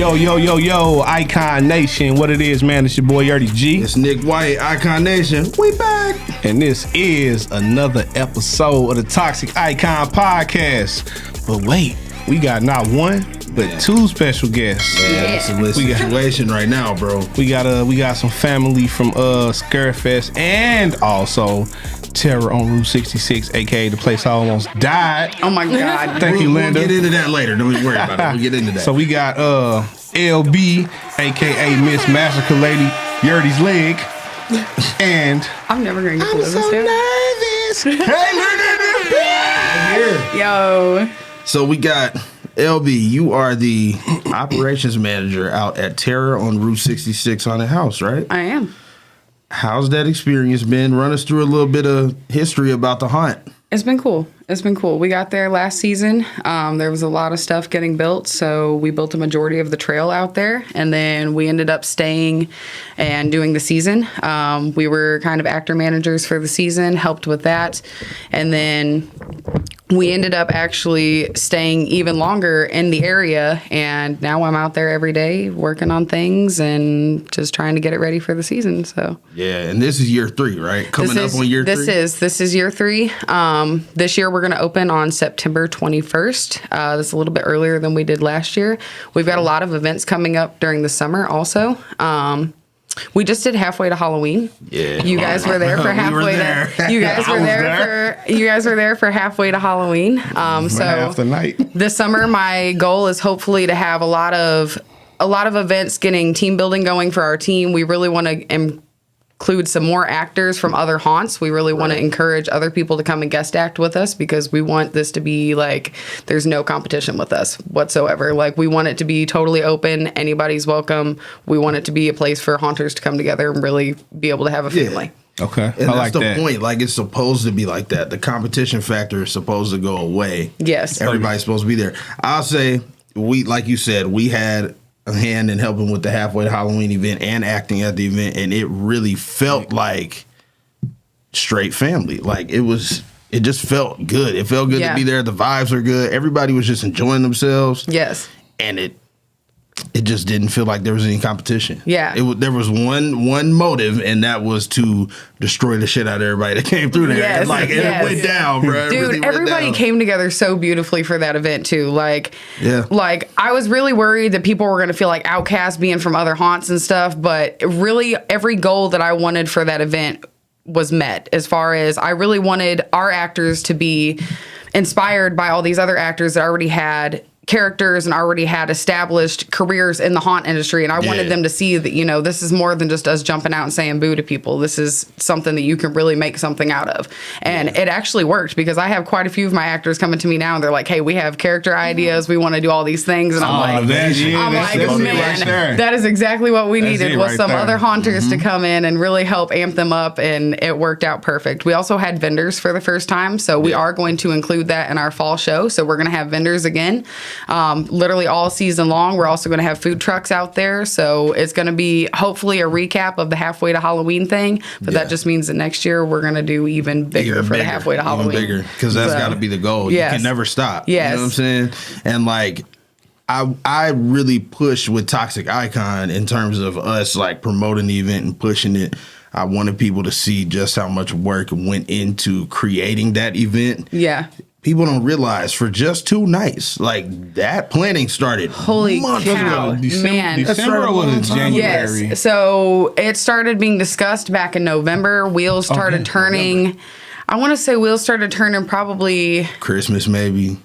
Yo, Icon Nation. What it is, man, it's your boy Yerdy G. It's Nick White, Icon Nation. We back. And this is another episode of the Toxic Icon Podcast. But wait, we got not one, but two special guests. It's a lit situation right now, bro. We got some family from Scarefest and also Terror on Route 66, aka the place I almost died. Oh my God. Thank you, Lynda. We'll get into that later. Don't worry about it. We'll get into that. So we got LB, aka Miss Massacre Lady, Yerdy's leg. And I'm never going to get to live this nervous. Here. Yo. So we got LB. You are the operations manager out at Terror on Route 66 Haunted House, right? I am. How's that experience been? Run us through a little bit of history about the haunt. It's been cool. We got there last season. There was a lot of stuff getting built, so we built a majority of the trail out there, and then we ended up staying and doing the season. We were kind of actor managers for the season, helped with that, and then we ended up actually staying even longer in the area, and now I'm out there every day working on things and just trying to get it ready for the season. So yeah, and this is year 3, right? Coming up on year 3. This is year 3. This year we're going to open on September 21st. That's a little bit earlier than we did last year. We've got a lot of events coming up during the summer also. We just did halfway to Halloween. Yeah, you guys were there for halfway to. You guys were there for halfway to Halloween. So half the night. This summer, my goal is hopefully to have a lot of events, getting team building going for our team. We really want to include some more actors from other haunts. We really want to encourage other people to come and guest act with us, because we want this to be like there's no competition with us whatsoever. Like, we want it to be totally open. Anybody's welcome. We want it to be a place for haunters to come together and really be able to have a family. Okay. And I that's like the point. Like, it's supposed to be like that. The competition factor is supposed to go away. Yes. Everybody's supposed to be there. I'll say, like you said, we had a hand in helping with the halfway to Halloween event and acting at the event, and it really felt like straight family. Like, it just felt good. It felt good to be there. The vibes were good. Everybody was just enjoying themselves. Yes. And it just didn't feel like there was any competition. Yeah. There was one motive, and that was to destroy the shit out of everybody that came through there. Yes, and it went down, bro. Dude, everybody came together so beautifully for that event too. Like, yeah. Like, I was really worried that people were going to feel like outcasts being from other haunts and stuff, but really every goal that I wanted for that event was met. As far as I really wanted our actors to be inspired by all these other actors that already had characters and already had established careers in the haunt industry, and I wanted them to see that, you know, this is more than just us jumping out and saying boo to people. This is something that you can really make something out of. And it actually worked, because I have quite a few of my actors coming to me now and they're like, hey, we have character ideas, we want to do all these things, and I'm like, man, that is exactly what we needed, was some other haunters to come in and really help amp them up, and it worked out perfect. We also had vendors for the first time, so we are going to include that in our fall show. So we're going to have vendors again. Literally all season long. We're also going to have food trucks out there, so it's going to be hopefully a recap of the halfway to Halloween thing, but that just means that next year we're going to do even bigger for the halfway to Halloween. Even bigger, because that's got to be the goal. Yes. You can never stop. Yes. You know what I'm saying? And like, I really pushed with Toxic Icon in terms of us like promoting the event and pushing it. I wanted people to see just how much work went into creating that event. Yeah. People don't realize, for just 2 nights, like, that planning started months ago. December or was it January? Yes. So it started being discussed back in November. Wheels started turning. I want to say wheels started turning probably Christmas, maybe.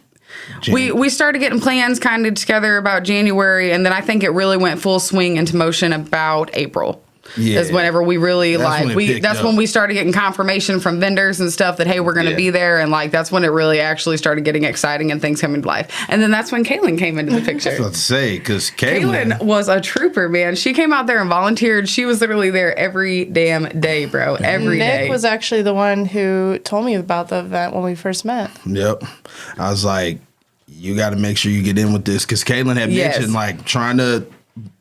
We started getting plans kind of together about January, and then I think it really went full swing into motion about April. Yeah. Is whenever we really that's when we started getting confirmation from vendors and stuff that, hey, we're going to be there, and like that's when it really actually started getting exciting and things coming to life. And then that's when Caylin came into the picture. I was about to say, because Caylin was a trooper, man. She came out there and volunteered. She was literally there every damn day, bro. Every day. Nick was actually the one who told me about the event when we first met. Yep. I was like, you got to make sure you get in with this, because Caylin had mentioned like trying to,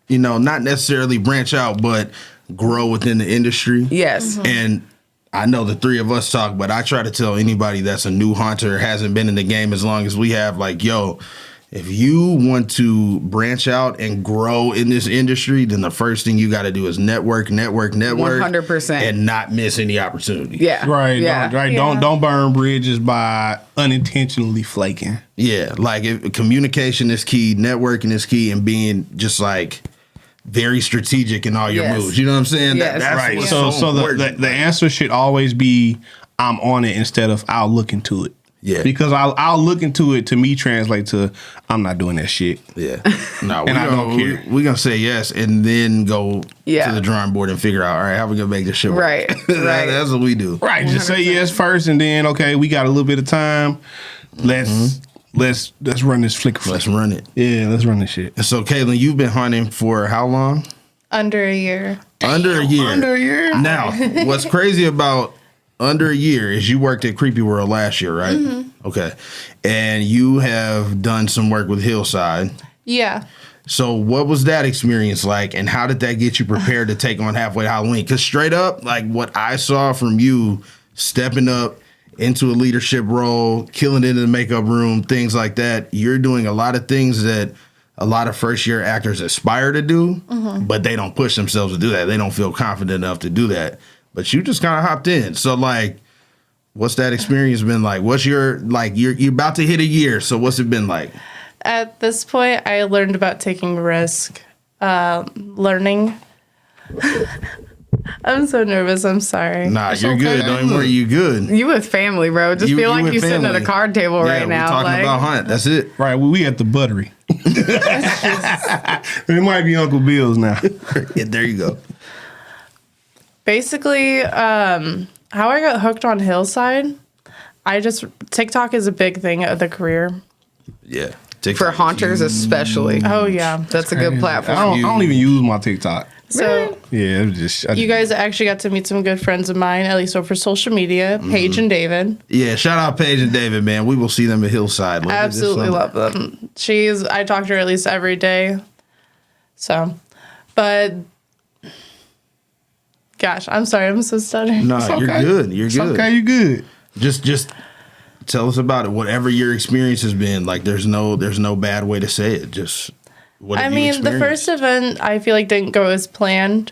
you know, not necessarily branch out, but grow within the industry. Yes. And I know the 3 of us talk, but I try to tell anybody that's a new haunter, hasn't been in the game as long as we have, like, yo, if you want to branch out and grow in this industry, then the first thing you got to do is network, 100%. and not miss any opportunity. Yeah. Right. Yeah. Don't burn bridges by unintentionally flaking. Yeah, like communication is key, networking is key, and being just like very strategic in all your Yes. moves. You know what I'm saying? Yes. That's Right. what's So important. the answer should always be I'm on it instead of I'll look into it. Yeah. Because I'll look into it to me translate to I'm not doing that shit. Yeah. No, And I don't care. We're going to say yes and then go Yeah. to the drawing board and figure out, all right, how we going to make this shit work? Right, right. That's what we do. Right. Just say yes first and then okay, we got a little bit of time. Let's run this flick. Let's run it. Yeah, let's run this shit. And so, Caylin, you've been hunting for how long? Under a year. Under a year. Under a year. Now, what's crazy about under a year is you worked at Creepy World last year, right? Okay. And you have done some work with Hillside. Yeah. So what was that experience like, and how did that get you prepared to take on Halfway to Halloween? Because straight up, like what I saw from you stepping up into a leadership role, killing it in the makeup room, things like that, you're doing a lot of things that a lot of first-year actors aspire to do, but they don't push themselves to do that. They don't feel confident enough to do that. But you just kind of hopped in. So, like, what's that experience been like? What's your, like, you're about to hit a year, so what's it been like? At this point, I learned about taking risk, learning. I'm so nervous. I'm sorry. Nah, It's you're okay. good. Don't even worry, you good. You with family, bro. Just feel like with you sitting at a family. card table Yeah, right now. We're talking Like, about hunt. That's it. Right, we at the buttery. It might be Uncle Bill's now. Yeah, there you go. Basically, how I got hooked on Hillside, TikTok is a big thing of the career. Yeah. for TikTok is haunters especially. Oh, yeah. That's a good I platform. don't even use my TikTok. So Yeah, it was just you guys actually got to meet some good friends of mine, at least over social media, Paige and David. Yeah, shout out Paige and David, man. We will see them at Hillside. later this Absolutely summer. love them. I talk to her at least every day. So, but gosh, I'm sorry, I'm so stuttering. No, It's you're okay. good. You're It's good. okay, you good. Just tell us about it. Whatever your experience has been, like there's no bad way to say it. Just what I have you mean, the experienced? first event I feel like didn't go as planned.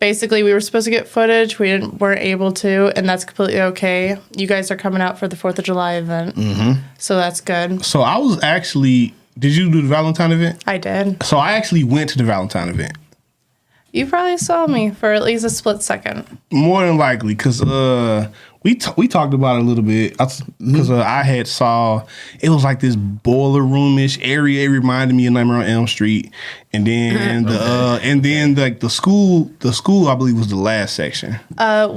Basically, we were supposed to get footage. Weren't able to, and that's completely okay. You guys are coming out for the 4th of July event, so that's good. So I was actually. Did you do the Valentine event? I did. So I actually went to the Valentine event. You probably saw me for at least a split second. More than likely, because we talked about it a little bit. Because I had saw it was like this boiler roomish area. It reminded me of Nightmare on Elm Street, and then the school I believe was the last section.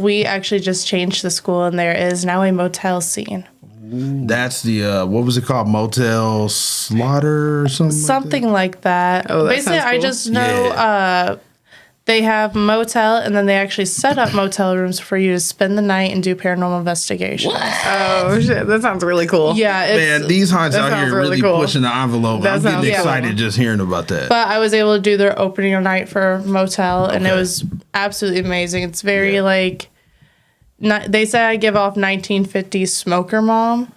We actually just changed the school, and there is now a motel scene. That's the what was it called? Motel Slaughter or something? Something like that. Oh, that Basically, sounds I cool. just know they have motel, and then they actually set up motel rooms for you to spend the night and do paranormal investigations. Oh shit, that sounds really cool. Yeah, it's, Man, these hunts that out sounds here really really cool. pushing the envelope. That I'm sounds getting cool. excited just hearing about that. but I was able to do their opening night for motel, and it Okay. was absolutely amazing. It's very like, they say I give off 1950s smoker mom.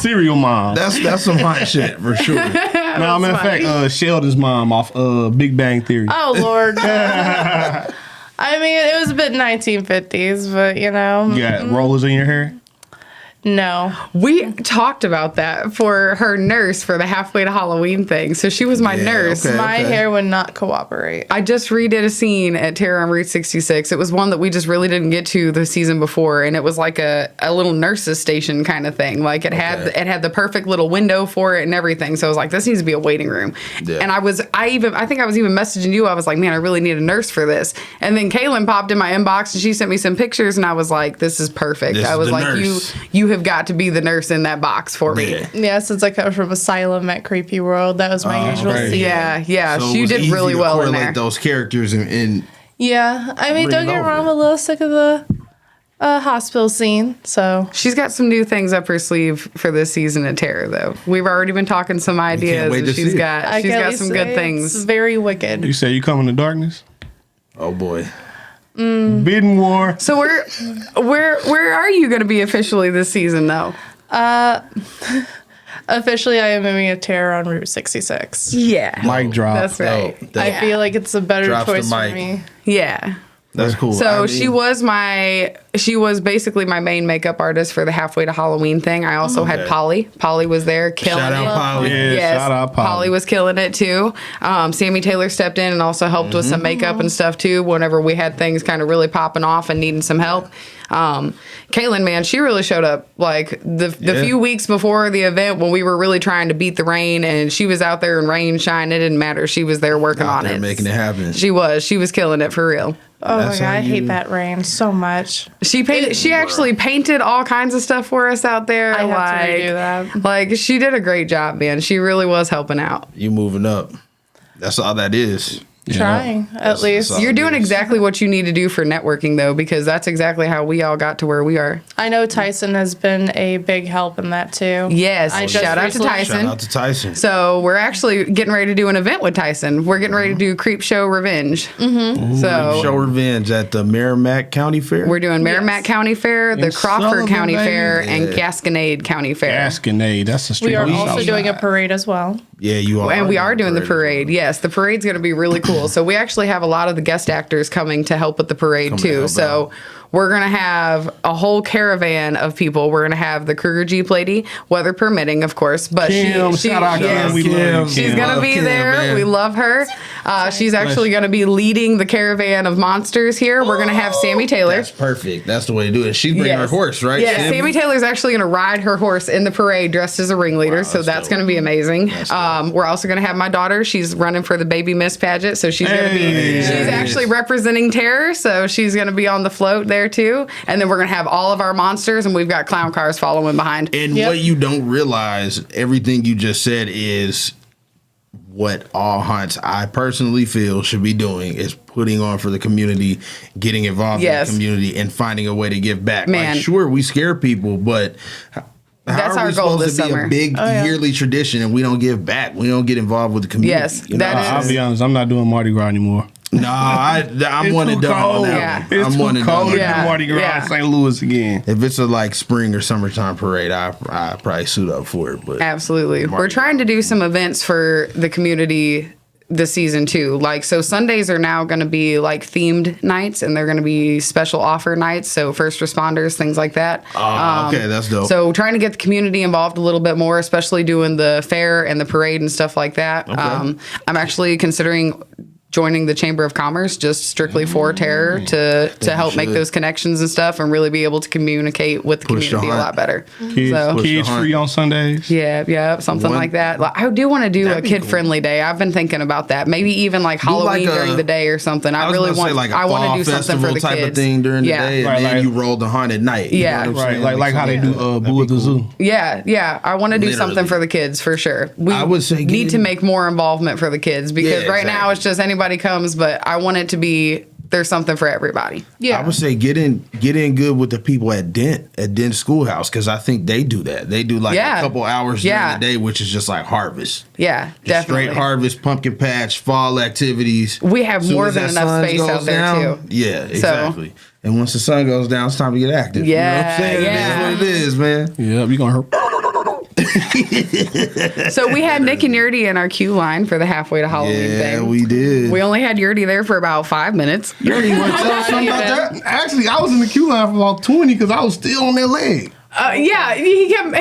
Cereal mom. That's some hot shit for sure. No, matter of fact, Sheldon's mom off Big Bang Theory. Oh Lord. I mean, it was a bit 1950s, but you know, You got rollers in your hair? no. We talked about that for her nurse for the halfway to Halloween thing. So she was my Yeah, nurse. okay. My hair would not cooperate. I just redid a scene at Terror on Route 66. It was one that we just really didn't get to the season before, and it was like a little nurses station kind of thing. Like it had the perfect little window for it and everything. So I was like, this needs to be a waiting room. Yeah. And I think I was even messaging you. I was like, man, I really need a nurse for this. And then Caylin popped in my inbox and she sent me some pictures, and I was like, this is perfect. This I is was the like, nurse. you have got to be the nurse in that box for me. Yeah. Yeah, since I come from Asylum at Creepy World, that was my usual right. scene. Yeah, So it she was did easy really to well in correlate there. those characters and Yeah, I mean, Bring don't it get me over. wrong, I'm a little sick of the hospital scene. So She's got some new things up her sleeve for this season of Terror, though. We've already been talking some ideas. wait And to she's see it. got I she's can at got least some good say things. It's very wicked. You say you come in the darkness? oh boy. Bidding war. So where are you going to be officially this season, though? Officially, I am moving a terror on Route 66. Yeah. Mic drop. That's right. I feel like it's a better Drops the choice for mic. me. Yeah. That's cool. So I mean, she was basically my main makeup artist for the Halfway to Halloween thing. I also had Okay. Polly. Polly was there killing shout it. out Polly. Yeah, Yes, shout out Polly was killing it too. Sammy Taylor stepped in and also helped with some makeup and stuff too. Whenever we had things kind of really popping off and needing some help, Caylin, man, she really showed up. Like the few weeks before the event when we were really trying to beat the rain, and she was out there in rain, shine. It didn't matter. She was there working Out on there it, making it happen. She was killing it for real. Oh That's my god, how I hate you- that rain so much. She painted. She actually painted all kinds of stuff for us out there. I have to redo that. Like she did a great job, man. She really was helping out. You moving up. That's all that is. Trying, at least. that's all. You're doing Yes. exactly what you need to do for networking, though, because that's exactly how we all got to where we are. I know Tyson has been a big help in that too. Yes, I just shout out to recently- Tyson. Shout out to Tyson. So we're actually getting ready to do an event with Tyson. We're getting ready to do Creep Show Revenge. So Show revenge at the Merrimack County Fair. we're doing Merrimack Yes. County Fair, the In Crawford Sullivan, County baby. Fair, and Yeah. Gasconade County Fair. Gasconade. That's the street. We are on the also south doing a side. parade as well. Yeah, you are. And we are doing the parade. Yes, the parade's going to be really cool. So we actually have a lot of the guest actors coming to help with the parade Come to too. help So out. we're going to have a whole caravan of people. We're going to have the Kruger Jeep lady, weather permitting, of course. But Kim, shout out yes, Kim. We love you, she's Kim. going to Love be Kim, there. man. We love her. She's actually going to be leading the caravan of monsters here. We're going to have Sammy Taylor. That's perfect. That's the way to do it. She's bringing her Yes. horse, right? Yeah, Sam? Sammy Taylor's actually going to ride her horse in the parade dressed as a ringleader, so that's that's dope. going to be amazing. That's dope. We're also going to have my daughter. She's running for the Baby Miss pageant, so she's going to be. Hey. She's actually representing Terror, so she's going to be on the float there too. And then we're going to have all of our monsters, and we've got clown cars following behind. And Yep. what you don't realize, everything you just said is what all haunts I personally feel should be doing is putting on for the community, getting involved Yes. in the community, and finding a way to give back. Man. Like, sure, we scare people, but That's how are our we goal supposed this to be summer. a big yeah. yearly tradition and we don't give back? We don't get involved with the community. Yes, you know? that is- I'll be honest. I'm not doing Mardi Gras anymore. No, I'm It's one too and done on cold. that Yeah. one. It's I'm too one and done. cold on to that do Yeah. Mardi Gras Yeah. in St. Louis again. If it's a like spring or summertime parade, I probably suit up for it. But Absolutely. Mardi We're trying to do some events for the community this season too. Like, so Sundays are now going to be like themed nights, and they're going to be special offer nights. So first responders, things like that. okay, that's dope. So trying to get the community involved a little bit more, especially doing the fair and the parade and stuff like that. I'm actually considering joining the Chamber of Commerce just strictly for terror to help make should. those connections and stuff, and really be able to communicate with the Push the community a hunt. lot better. Kids, So- kids the hunt. free on Sundays. yeah, something One- like that. Like, I do want to do a That'd be kid-friendly day. I've been thinking about that. Maybe even like like Halloween a- during the day or something. I was really gonna want. say like a I want fall to do something festival for the type kids. of thing during the yeah. day, and Right, then like- you roll the hunt at night. You Yeah. know what I'm Right, saying? like how they do Boo at the Zoo. Yeah. I want to do something Literally. for the kids for sure. We I would say need get to in- make more involvement for the kids because Yeah, right now exactly. it's just anybody comes, but I want it to be there's something for everybody. Yeah. I would say get in good with the people at Dent Schoolhouse, because I think they do that. They do like Yeah. a couple hours Yeah. during the day, which is just like harvest. Yeah, Just definitely. straight harvest, pumpkin patch, fall activities. We have Soon more as than that enough sun space goes out there, down, too. Yeah, exactly. And once the sun goes down, it's time to get active. You know what Yeah, I'm saying? yeah. It is what it is, man. Yeah, we gonna hurt. So we had Nick and Yurdy in our queue line for the halfway to Halloween Yeah, thing. we did. We only had Yurdy there for about 5 minutes. You already want to tell us something about that? Actually, I was in the queue line for about 20 because I was still on that leg. Yeah, he came.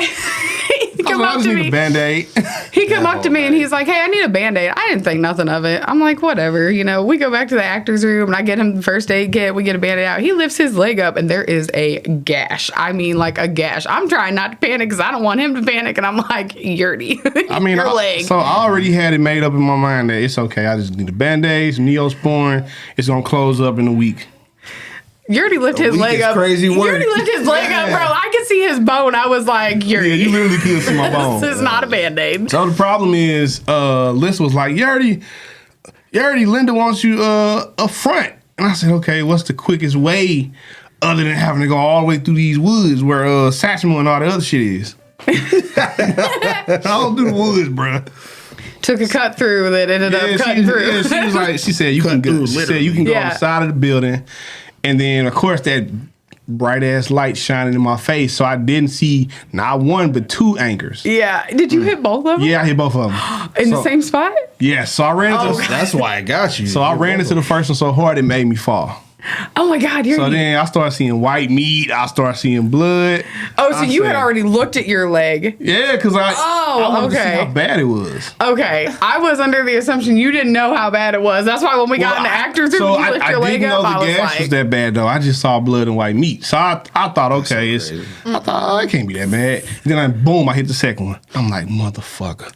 He I come was like, I up just to need a me. Band-Aid. He come up to me and night. he's like, "Hey, I need a Band-Aid." I didn't think nothing of it. I'm like, whatever. You know, we go back to the actor's room and I get him the first aid kit. We get a Band-Aid out. He lifts his leg up and there is a gash. I mean, like a gash. I'm trying not to panic because I don't want him to panic. And I'm like, Yurdy, I mean, your leg. so I already had it made up in my mind that it's okay. I just need a Band-Aid, some Neosporin. It's going to close up in a week. Yurdy lifted his week leg is up. crazy work. Yurdy lifted his leg up, bro. I could see his bone. I was like, Yeah, Yurdy, you literally could see my bone. this is not a Band-Aid. So the problem is, Liz was like, Yurdy, Lynda wants you up front. And I said, okay, what's the quickest way other than having to go all the way through these woods where Satchmo and all the other shit is? I don't do the woods, bruh. Took a cut through that ended up cutting through. she was like, she said you can go. through, She said you literally. can go on Yeah. the side of the building, And then, of course, that bright ass light shining in my face, so I didn't see not one but two anchors. Yeah. Did you hit both of them? Yeah, I hit both of them In the same spot? Yeah, so I ran into. That's why I got you. So I ran into the first one so hard it made me fall. Oh my God! So then I started seeing white meat. I started seeing blood. Oh, so I you said- had already looked at your leg. Yeah, because I wanted to see okay. how bad it was. Okay, I was under the assumption you didn't know how bad it was. That's why when we got into actors room, so you lift I your leg didn't up. know I the was gas like, was that bad though. I just saw blood and white meat. So I thought, okay, so crazy. I thought, oh, it can't be that bad. Then boom, I hit the second one. I'm like, motherfucker.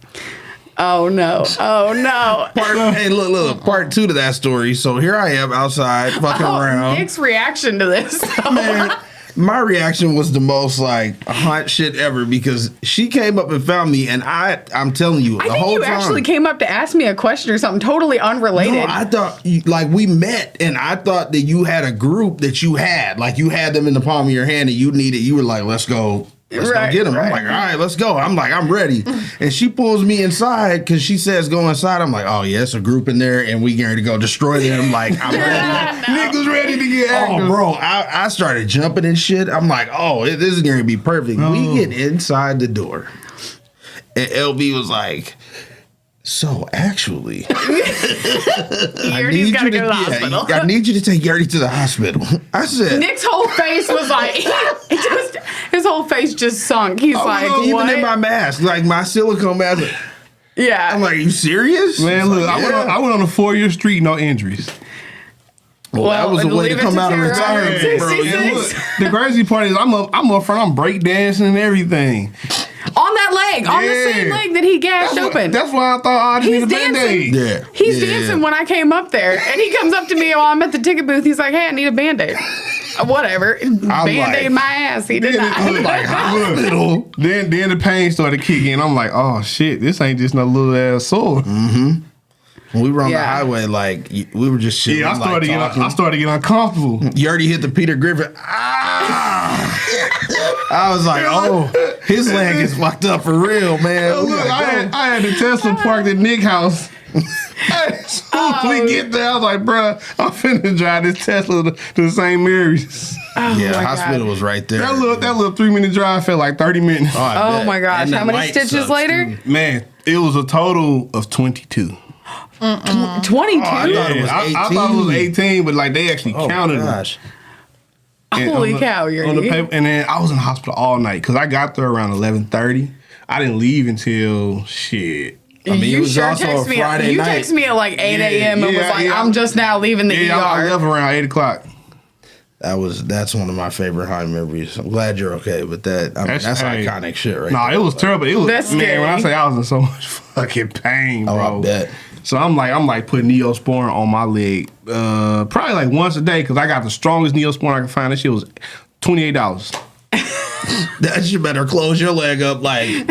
oh no, oh no. Hey, look, part 2 to that story. So here I am outside fucking around. Nick's reaction to this. Man, my reaction was the most like hot shit ever because she came up and found me, and I'm telling you, I the think whole you time. actually came up to ask me a question or something totally unrelated. No, I thought like we met, and I thought that you had a group that you had, like you had them in the palm of your hand, and you were like, let's go. Let's go Right, get him. right. I'm like, all right, let's go. I'm like, I'm ready. And she pulls me inside because she says go inside. I'm like, oh yeah, it's a group in there, and we going to go destroy them. Like, I'm ready. Niggas ready to get active. Oh, bro, I started jumping and shit. I'm like, oh, this is going to be perfect. We get inside the door, and LB was like, so actually, I Yerdy's got to go to the hospital. I need you to take Yerdy to the hospital. I said, Nick's whole face was like, his whole face just sunk. He's like, even what? in my mask, like my silicone mask. Yeah. I'm like, are you serious? Man, look, Like, I went on a 4-year street, no injuries. Well, that was the way to leave it come to out of Tara retirement, on bro. 66. You Look, the crazy part is I'm up front, I'm breakdancing and everything. On that leg, on the same Yeah. leg that he gashed open. That's why I thought I just He's need a Band-Aid. Yeah. He's Yeah. dancing when I came up there, and he comes up to me while I'm at the ticket booth. He's like, "Hey, I need a Band-Aid." Whatever, Band-Aid like- my ass. He did not. I'm like, hospital. Then the pain started kicking. I'm like, oh shit, this ain't just no little ass sore. When we were on the Yeah. highway, like we were just chilling. Yeah, I started like, to get uncomfortable. You already hit the Peter Griffin. Ah! I was like, oh, his leg is fucked up for real, man. Oh, We look, gotta go. I had the Tesla parked at Nick's house. As soon as we get there, I was like, bruh, I'm finna drive this Tesla to St. Mary's. Yeah, my hospital God. was right there. That little 3-minute drive felt like 30 minutes. I Oh bet. my gosh, And how that many light stitches sucks, later? too. Man, it was a total of 22. 22. I thought it was I thought it was 18. 18, but like they actually Oh counted my them. gosh. And Holy on the- cow, on the Yerdy. paper, and then I was in the hospital all night because I got there around 11:30. I didn't leave until shit. I mean, you it was sure also text a me. Friday You night. text me at like 8 a.m. and was Yeah, like, yeah. "I'm just now leaving the Yeah, I ER." left around 8 o'clock. That's one of my favorite high memories. I'm glad you're okay with that. I mean, that's hey, iconic shit, right? Nah, there. it was terrible. It was That's man. When I scary. say I was in so much fucking pain, Oh, bro. I bet. So I'm like putting Neosporin on my leg, probably like once a day because I got the strongest Neosporin I can find. That shit was $28. That you better close your leg up like It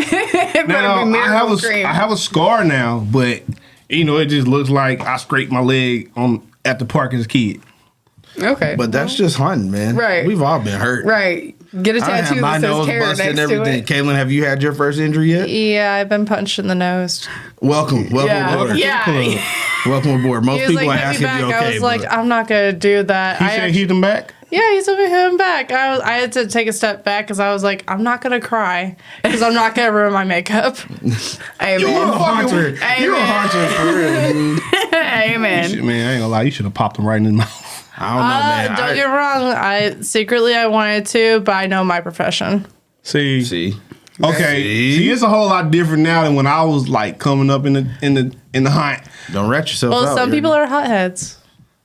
better Now be Miracle Cream. I have a scar now, but you know it just looks like I scraped my leg at the park as a kid. Okay. but that's just hunting, man. Right. We've all been hurt. Right. Get a I have tattoo my that says nose terror busted and next to everything. it. Kaylin, have you had your first injury yet? Yeah, I've been punched in the nose. Welcome Yeah. aboard. Yeah. Welcome aboard. Most He was people like, ask hit if me you're back. okay. I was like, but I'm not gonna do that. He said he's them back. Yeah, he's over him back. I had to take a step back because I was like, I'm not gonna cry because I'm not gonna ruin my makeup. Amen. you're a haunter. You're a Amen. haunter for real. dude. Amen. Shit, man, I ain't gonna lie. You should have popped him right in his mouth. I don't know, man. Don't get me wrong. I wanted to, but I know my profession. See, See. okay. See? See, it's a whole lot different now than when I was like coming up in the hunt. Don't rat yourself Well, out. some Yerdy. people are hotheads.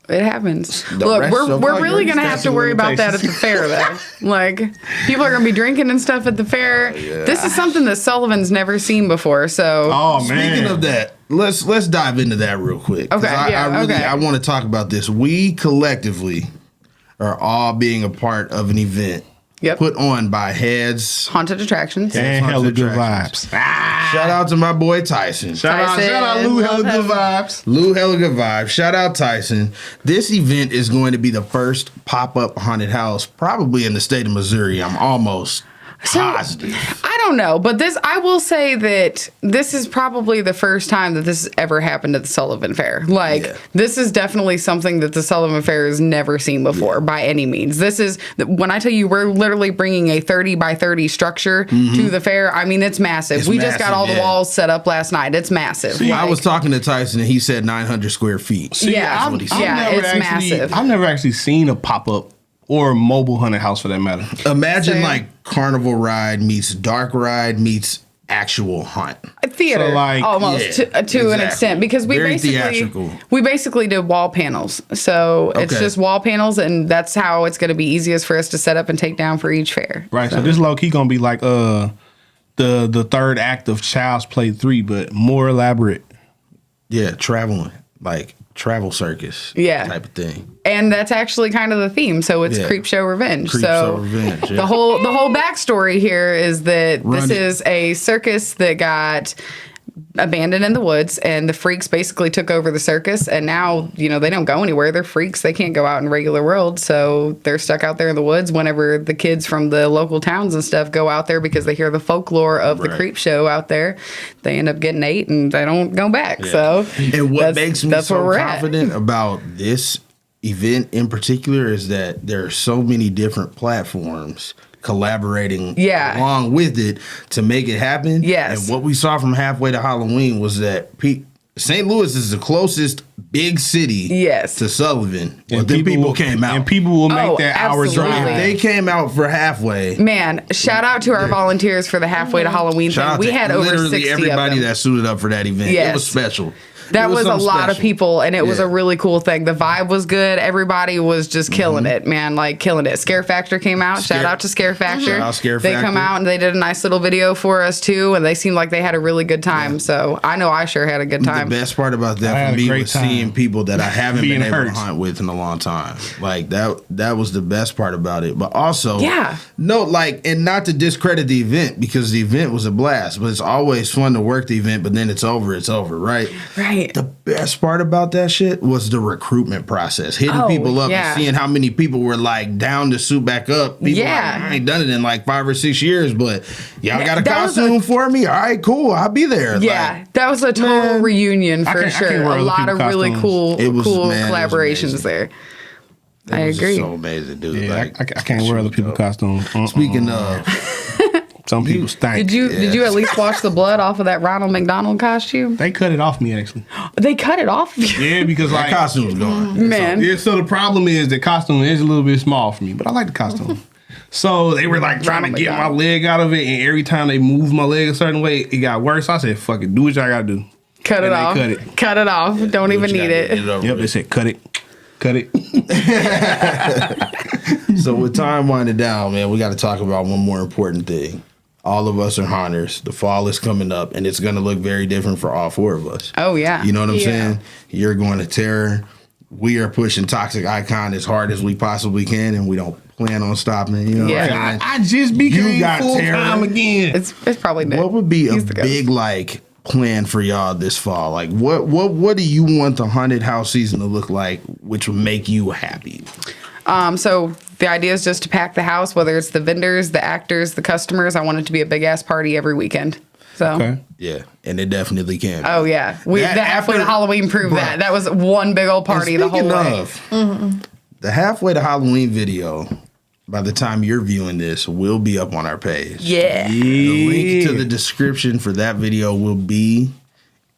It happens. Don't Look, rest yourself we're out, really you're gonna have to statute worry about that at the fair, though. Like, people are gonna be drinking and stuff at the fair. This is something that Sullivan's never seen before. So, Oh man. Speaking of that, let's dive into that real quick. 'Cause Okay, I want to talk about this. We collectively are all being a part of an event yep. put on by Heads. Haunted attractions. and Haunted hella good attractions. vibes. Shout out to my boy Tyson. Shout out Lou, hella good vibes. Lou hella good vibe. Shout out Tyson. This event is going to be the first pop-up haunted house probably in the state of Missouri. I'm almost positive. I don't know, but I will say that this is probably the first time that this has ever happened at the Sullivan Fair. Like, this is definitely something that the Sullivan Fair has never seen before by any means. This is, when I tell you we're literally bringing a 30 by 30 structure to the fair, I mean, it's massive. We just got all the walls set up last night. It's massive. See, I was talking to Tyson and he said 900 square feet. See, Yeah. I've It's never massive. I've never actually seen a pop-up or a mobile haunted house for that matter. Imagine Same. like carnival ride meets dark ride meets actual haunt. Theater, So, like, almost to an exactly. extent, because Very theatrical. we basically did wall panels. So it's Okay. just wall panels, and that's how it's going to be easiest for us to set up and take down for each fair. Right. So this low key gonna be like the third act of Child's Play 3, but more elaborate. Yeah, traveling. Like travel circus. Yeah. Type of thing. And that's actually kind of the theme. So it's Yeah. Creep Show Revenge. Creep so Show Revenge, yeah. the whole backstory here is that Run this it. is a circus that got abandoned in the woods, and the freaks basically took over the circus, and now they don't go anywhere. They're freaks. They can't go out in the regular world, so they're stuck out there in the woods whenever the kids from the local towns and stuff go out there because they hear the folklore of the Right. Creep Show out there. They end up getting ate and they don't go back. So And what makes me that's where so we're at. confident about this event in particular is that there are so many different platforms collaborating along with it to make it happen. Yes. And what we saw from Halfway to Halloween was that St. Louis is the closest big city to Sullivan. But then people came out. And people will make that hours absolutely. drive. They came out for halfway. Man, shout out to our volunteers for the Halfway to Halloween Shout thing. out We to had over literally 60 everybody of them. that suited up for that event. Yes. It was special. That It was a something lot of special. people, and it was Yeah. a really cool thing. The vibe was good. Everybody was just killing it, man. Like, killing it. Scare Factor came out. Shout out to Scare Factor. Shout out Scare They come Factor. out, and they did a nice little video for us, too, and they seemed like they had a really good time. So I know I sure had a good time. The best part about I that had for a me great was time. seeing people that I haven't been Being able hurt. to hunt with in a long time. Like that was the best part about it. But also, and not to discredit the event because the event was a blast. But it's always fun to work the event. But then it's over, right? Right. The best part about that shit was the recruitment process, hitting people up and seeing how many people were like down to suit back up. People like, I ain't done it in like 5 or 6 years, but y'all got a That was costume for me? All right, cool. I'll be there. Yeah, Like, that was a total reunion for I sure. can't wear A other lot of people's really costumes. It was- cool man, it was collaborations amazing. there. it I was agree. So amazing, dude. Yeah, Like, I can't wear other people's costumes. speaking of, some people stink. Did you at least wash the blood off of that Ronald McDonald costume? They cut it off me actually. They cut it off of you. Yeah, because that like costume's gone. Man. Yeah, so the problem is the costume is a little bit small for me, but I like the costume. So they were like trying to get my leg out of it, and every time they moved my leg a certain way, it got worse. I said, "Fuck it, do what y'all gotta do." Cut it And they off. cut it. Cut it off. Don't even need it. Yep, they said, "Cut it, cut it." So with time winding down, man, we got to talk about one more important thing. All of us are haunters. The fall is coming up, and it's going to look very different for all 4 of us. Oh yeah. You know what I'm saying? You're going to Terror. We are pushing Toxic Icon as hard as we possibly can, and we don't plan on stopping. You know what I'm saying? I just became got full Terror. time again. It's probably Nick. What would be a He's the ghost. big like plan for y'all this fall? Like what do you want the haunted house season to look like, which would make you happy? So the idea is just to pack the house, whether it's the vendors, the actors, the customers. I want it to be a big ass party every weekend. So. Okay. Yeah, and it definitely can. Oh yeah, the halfway to Halloween proved Bruh. that. That was one big old party the whole way. The Halfway to Halloween video, by the time you're viewing this, will be up on our page. Yeah. The link to the description for that video will be,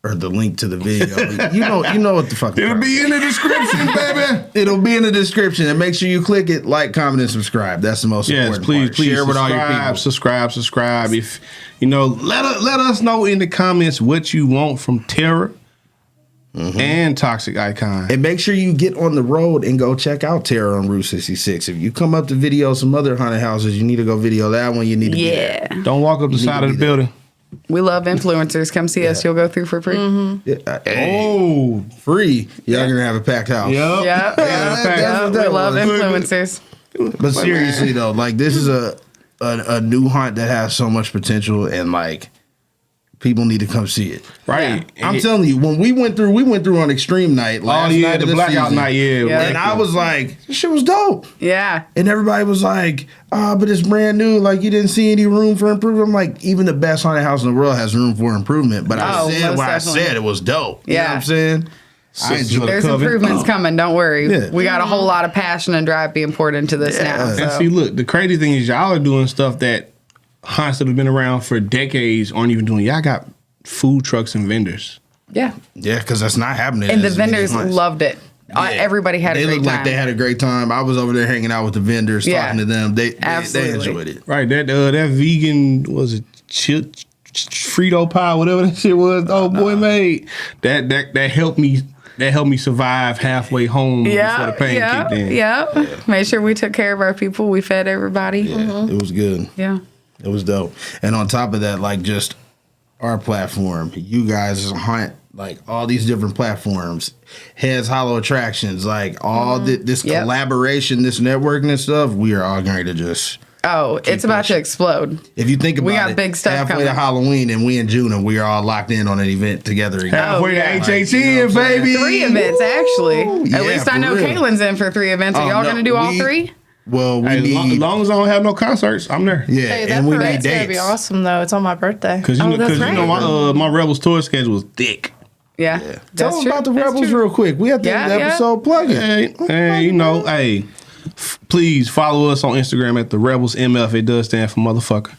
or the link to the video. You know what the fuck. It'll be in the description, baby. It'll be in the description, and make sure you click it, like, comment, and subscribe. That's the most Yes, important please, part. please Share with all your people. subscribe. If let us know in the comments what you want from Terror and Toxic Icon. And make sure you get on the road and go check out Terror on Route 66. If you come up to video some other haunted houses, you need to go video that one. You need to be there. Yeah. Don't walk up the side of the building. We love influencers. Come see us. You'll go through for free. Yeah, hey, free. Y'all gonna have a packed house. Yep. Yeah. that's We what love that was. influencers. But seriously though, like this is a new hunt that has so much potential, and like People need to come see it. Right. Yeah. I'm telling you, when we went through on Extreme Night last night the of the blackout season, night, yeah. and I was like, this shit was dope. Yeah. And everybody was like, but it's brand new. Like, you didn't see any room for improvement. I'm like, even the best haunted house in the world has room for improvement. But I said most what definitely. I said. It was dope. You know Yeah. what I'm saying? I enjoyed There's it. improvements coming. Don't worry. Yeah. We got a whole lot of passion and drive being poured into this now. And So. see, look, the crazy thing is y'all are doing stuff that haunts that have been around for decades aren't even doing. Y'all got food trucks and vendors. Yeah. Yeah, because that's not happening. And the as many vendors haunts. loved it. Yeah. Everybody had a They great looked time. like they had a great time. I was over there hanging out with the vendors, Yeah. talking to them. They Absolutely. enjoyed it. Right, that vegan, was it Frito pie, whatever that shit was, oh boy made. That helped me. That helped me survive halfway home before the pain kicked in. Yeah. Made sure we took care of our people. We fed everybody. Yeah, it was good. Yeah. It was dope. And on top of that, like, just our platform, you guys hunt like all these different platforms, Heads Hollow Attractions, like all this Yep. collaboration, this networking and stuff. We are all going to just. Oh, it's about to explode. If you think about We got it, big stuff halfway coming. to Halloween, and we in June, and we are all locked in on an event together again. Halfway yeah. to HHN, You know what I'm saying? baby. 3 events, actually. yeah, At least I for know real. Caylin's in for 3 events. Are Oh, y'all no, going to do all we- 3? Well, we Hey, need. as long as I don't have no concerts, I'm there. Yeah, Hey, that and we need parade's gonna dates. be awesome though. It's on my birthday. Cause you, Oh, know, that's 'cause you know right. my Rebels tour schedule was thick. Yeah. Tell That's them true. about the That's Rebels true. real quick. We have to end the Yeah. episode plug it. Hey, you know, hey, please follow us on Instagram at the Rebels MF. It does stand for motherfucker.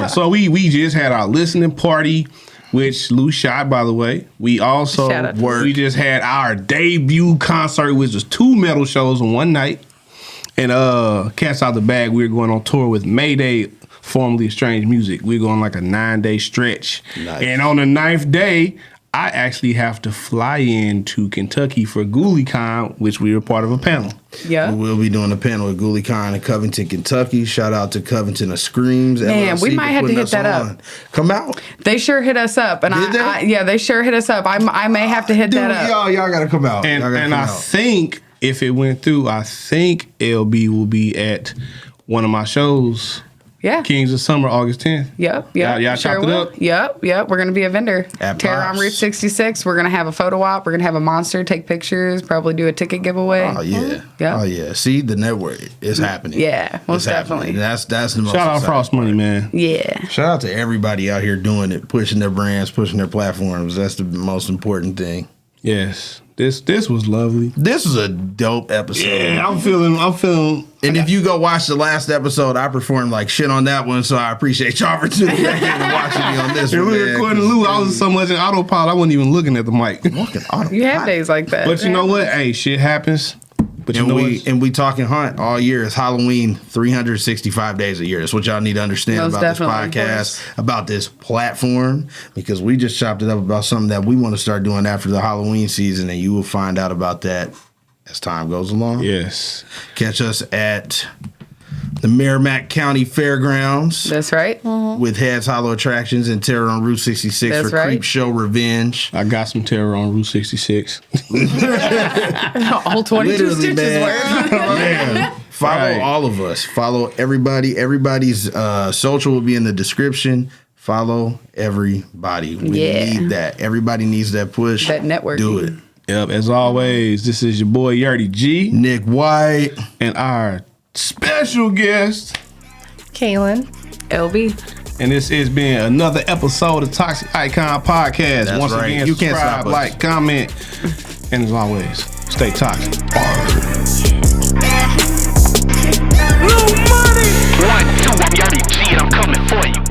So we just had our listening party, which Lou shot, by the way. We also Shout out to we just had our debut concert, which was 2 metal shows in one night. And Cats Out the Bag, we were going on tour with Mayday, formerly Strange Music. We're going like a 9-day stretch. Nice. And on the 9th day, I actually have to fly in to Kentucky for GhoulieCon, which we were part of a panel. Yeah. We'll be doing a panel with GhoulieCon in Covington, Kentucky. Shout out to Covington of Screams. Man, we LLC might for have to putting hit us that up. on. Come out. They sure hit us up. And Did they? yeah, they sure hit us up. I may have to hit Dude, that up. y'all got to come out. And Y'all gotta and come I out. think if it went through, I think LB will be at one of my shows, Yeah. Kings of Summer, August 10th. Yep. Y'all chopped it will. up? Yep. We're gonna be a vendor. At Terror on Pops. Route 66. We're gonna have a photo op. We're gonna have a monster take pictures. Probably do a ticket giveaway. Oh yeah. Yeah. Oh yeah. See, the network is happening. Yeah, most It's happening. definitely. That's the most Shout out exciting Frost Money, man. Yeah. Shout out to everybody out here doing it, pushing their brands, pushing their platforms. That's the most important thing. Yes. This was lovely. This is a dope episode. Yeah, I'm feeling And if you go watch the last episode, I performed like shit on that one, so I appreciate y'all for tuning in and watching me on this and one. we man, recording 'cause Lou. I was so much in autopilot, I wasn't even looking at the mic. fucking auto- You have days like that. But you know what? Hey, shit happens. But you And know we what? and we talking hunt all year. It's Halloween 365 days a year. That's what y'all need to understand Most about this definitely. podcast, about this platform, because we just chopped it up about something that we want to start doing after the Halloween season, and you will find out about that as time goes along. Yes. Catch us at the Merrimack County Fairgrounds That's right. with Heads Hollow Attractions and Terror on Route 66 That's for right. Creep Show Revenge. I got some terror on Route 66. All 22 Literally, stitches man. worth. Man, follow Right. all of us. Follow everybody. Everybody's social will be in the description. Follow everybody. We Yeah. need that. Everybody needs that push. That networking. Do it. Yep, as always, this is your boy Yardie G Nick White. and our special guest. Caylin. LB. And this has been another episode of Toxic Icon Podcast. That's Once right. again, You can't subscribe, stop us. like, comment, and as always, stay toxic. Blue money. 1, 2, I'm Yardie G and I'm coming for you.